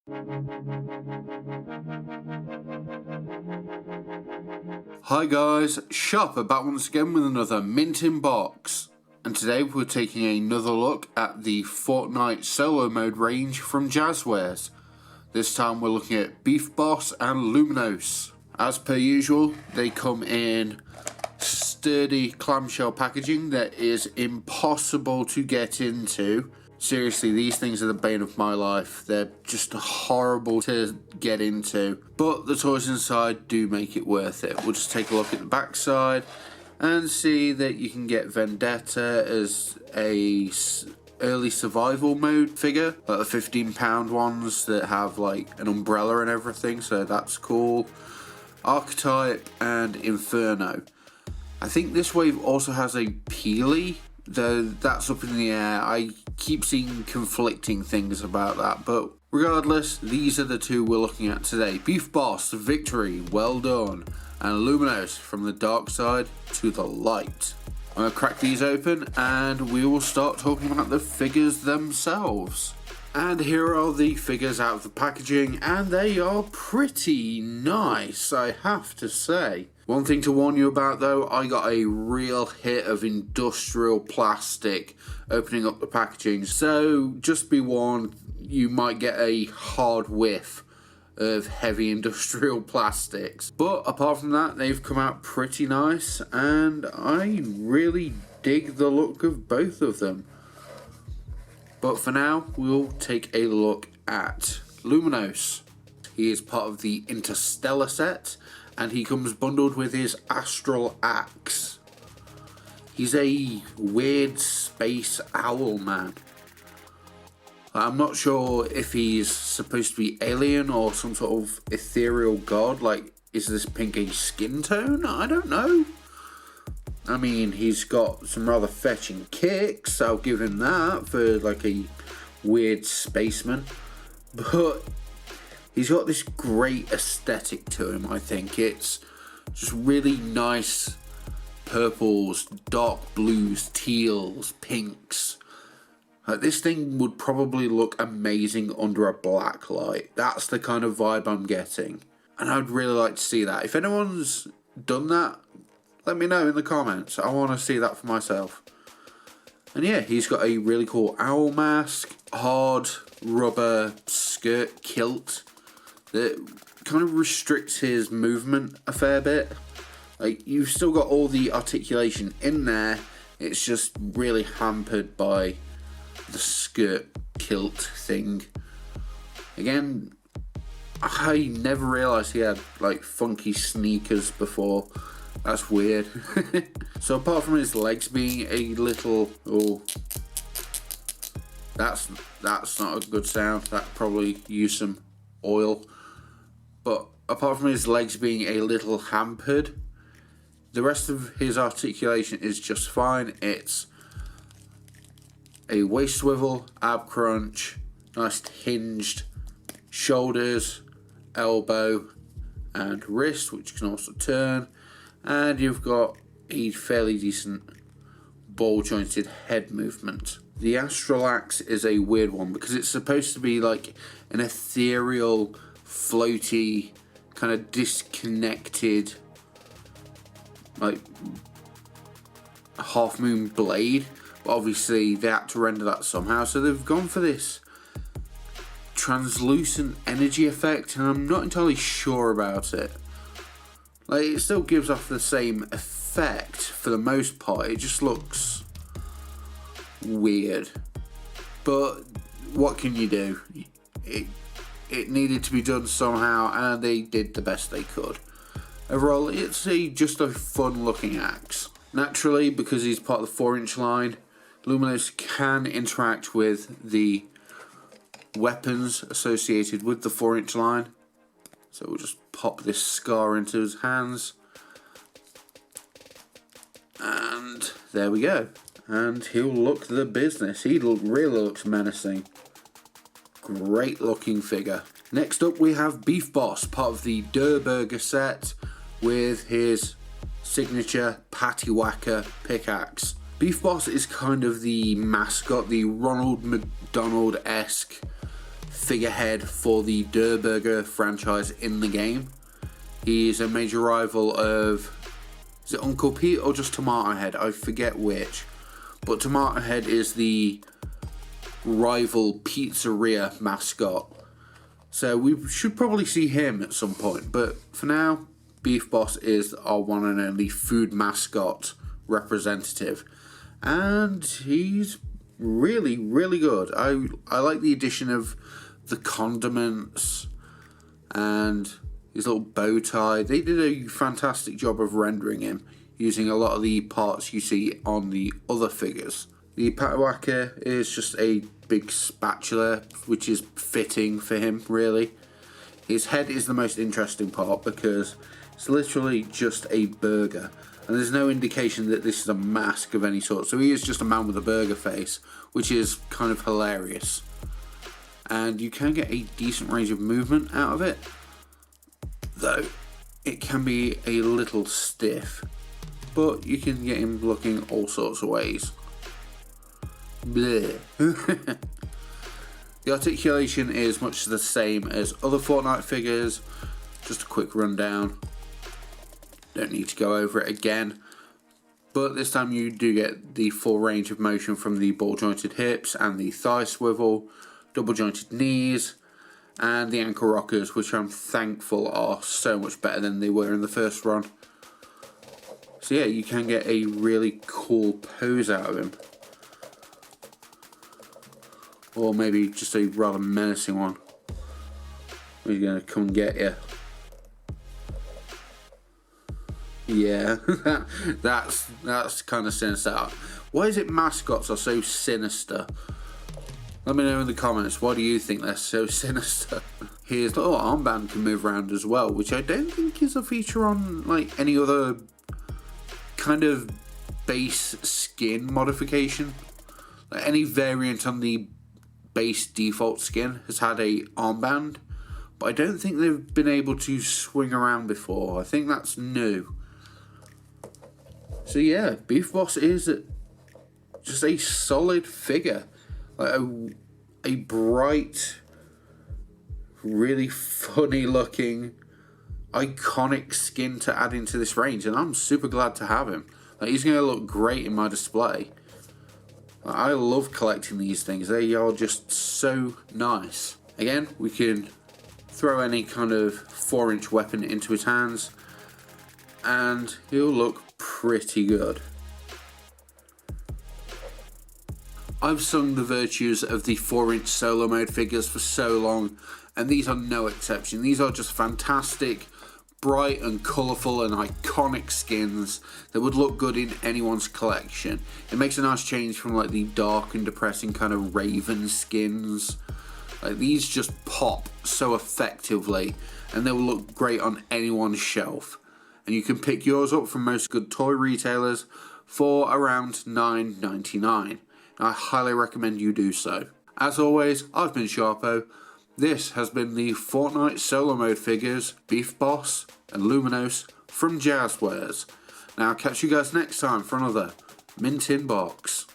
Hi guys, Shop are back once again with another mint in box. And today we're taking another look at the Fortnite solo mode range from Jazwares. This time we're looking at Beef Boss and Luminos. As per usual, they come in sturdy clamshell packaging that is impossible to get into. Seriously, these things are the bane of my life. They're just horrible to get into. But the toys inside do make it worth it. We'll just take a look at the back side and see that you can get Vendetta as a early survival mode figure. Like the £15 ones that have like an umbrella and everything, so that's cool. Archetype and Inferno. I think this wave also has a Peely, though that's up in the air. I keep seeing conflicting things about that, but regardless, these are the two we're looking at today. Beef Boss, victory, well done, and Luminous, from the dark side to the light. I'm going to crack these open and we will start talking about the figures themselves. And here are the figures out of the packaging, and they are pretty nice, I have to say. One thing to warn you about though, I got a real hit of industrial plastic opening up the packaging, so just be warned, you might get a hard whiff of heavy industrial plastics. But apart from that, they've come out pretty nice, and I really dig the look of both of them. But for now, we'll take a look at Luminos. He is part of the Interstellar set, and he comes bundled with his Astral Axe. He's a weird space owl man. I'm not sure if he's supposed to be alien or some sort of ethereal god. Like, is this pink a skin tone? I don't know. I mean, he's got some rather fetching kicks, I'll give him that, for like a weird spaceman. But he's got this great aesthetic to him, I think. It's just really nice purples, dark blues, teals, pinks. Like, this thing would probably look amazing under a black light. That's the kind of vibe I'm getting. And I'd really like to see that. If anyone's done that, let me know in the comments. I want to see that for myself. And yeah, he's got a really cool owl mask, hard rubber skirt kilt that kind of restricts his movement a fair bit. Like, you've still got all the articulation in there, it's just really hampered by the skirt kilt thing. Again, I never realised he had like funky sneakers before. That's weird. So apart from his legs being a little, oh, that's not a good sound. That probably used some oil. But apart from his legs being a little hampered, the rest of his articulation is just fine. It's a waist swivel, ab crunch, nice hinged shoulders, elbow, and wrist, which can also turn. And you've got a fairly decent ball jointed head movement. The Astral Axe is a weird one because it's supposed to be like an ethereal, floaty, kind of disconnected, like half moon blade. But obviously they had to render that somehow, so they've gone for this translucent energy effect, and I'm not entirely sure about it. Like, it still gives off the same effect for the most part, it just looks weird. But what can you do? It needed to be done somehow, and they did the best they could. Overall, it's just a fun looking axe. Naturally, because he's part of the 4-inch line, Luminous can interact with the weapons associated with the 4-inch line. So we'll just pop this scar into his hands. And there we go. And he'll look the business. He really looks menacing. Great looking figure. Next up we have Beef Boss, part of the Der Burger set, with his signature patty whacker pickaxe. Beef Boss is kind of the mascot, the Ronald McDonald-esque figurehead for the Der Burger franchise in the game. He's a major rival of, is it Uncle Pete or just Tomato Head? I forget which. But Tomato Head is the rival pizzeria mascot. So we should probably see him at some point. But for now, Beef Boss is our one and only food mascot representative. And he's really, really good. I like the addition of the condiments and his little bow tie. They did a fantastic job of rendering him using a lot of the parts you see on the other figures. The Patawacker is just a big spatula, which is fitting for him, really. His head is the most interesting part because it's literally just a burger. And there's no indication that this is a mask of any sort. So he is just a man with a burger face, which is kind of hilarious. And you can get a decent range of movement out of it, though it can be a little stiff. But you can get him looking all sorts of ways. Bleh. The articulation is much the same as other Fortnite figures. Just a quick rundown. Don't need to go over it again. But this time you do get the full range of motion from the ball jointed hips and the thigh swivel, double jointed knees, and the ankle rockers, which I'm thankful are so much better than they were in the first run. So yeah, you can get a really cool pose out of him. Or maybe just a rather menacing one. He's going to come and get you. Yeah, that's kind of sinister. Why is it mascots are so sinister? Let me know in the comments, why do you think they're so sinister? His little armband can move around as well, which I don't think is a feature on like any other kind of base skin modification. Like any variant on the base default skin has had a armband, but I don't think they've been able to swing around before. I think that's new. So yeah, Beef Boss is just a solid figure. Like a bright, really funny looking, iconic skin to add into this range, and I'm super glad to have him. Like, he's going to look great in my display. Like, I love collecting these things. They are just so nice. Again, we can throw any kind of 4-inch weapon into his hands and he'll look pretty good. I've sung the virtues of the 4-inch solo mode figures for so long, and these are no exception. These are just fantastic, bright and colourful and iconic skins that would look good in anyone's collection. It makes a nice change from like the dark and depressing kind of Raven skins. Like, these just pop so effectively and they will look great on anyone's shelf. And you can pick yours up from most good toy retailers for around $9.99. I highly recommend you do so. As always, I've been Sharpo. This has been the Fortnite solo mode figures, Beef Boss and Luminos from Jazwares. Now, I'll catch you guys next time for another Mint in Box.